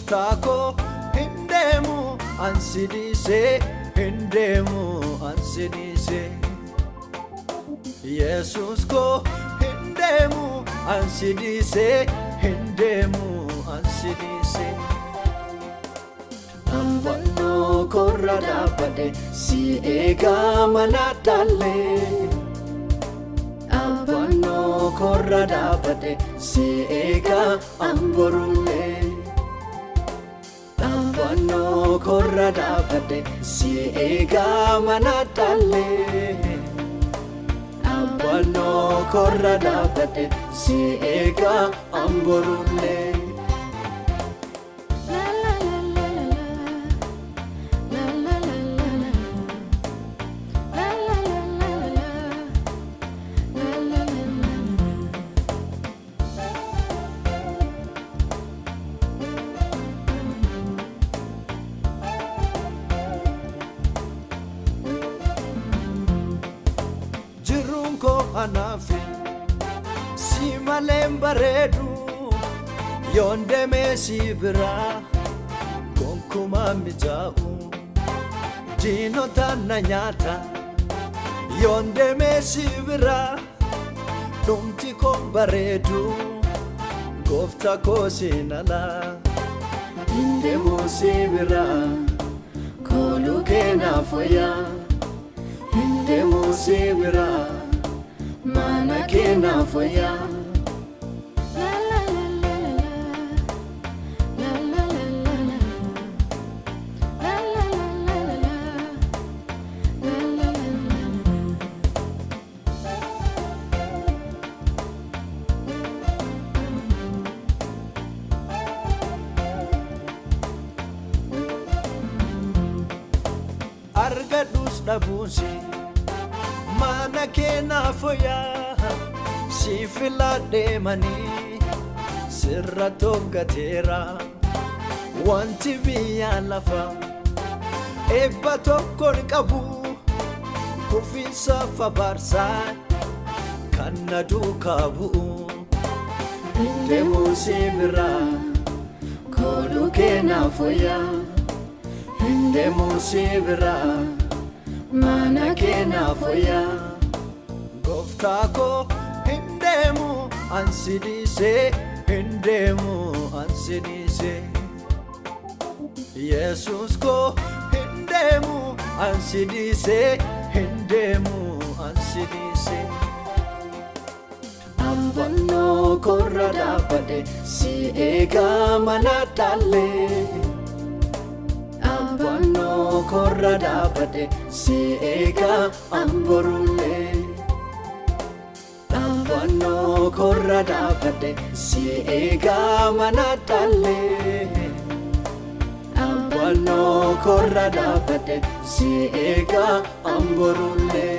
Goftako hindemu ansidise hindemu ansidise Jesus ko hindemu ansidise hindemu ansidise Ambano korada pade si ega manatale Ambano korada pade si ega amborule Ambano korada pade si ega manatale Ambano korada pade si ega amborule Jirunko anafi si malembaredu yonde mesi bira konkuma mijau dino tananyata yonde mesi bira dumti kombaredu gofta kosinala inde musibira kolukena foya inde musibira mana kena foya argadus dabusi mana kena foya si filade mani sirratov gatera wanti biya lafa ebba tokkon qabu kufinsa fabarsa kanna dukabu inde musibira kolu kena foya inde musibira mana kena foya Goftako hindemu ansidise hindemu ansidise Jesus ko hindemu ansidise hindemu ansidise Ambano korada pade si ega manatale Ambano korada pade si ega amborule Ambano korada pade si ega manatale Ambano korada pade si ega amborule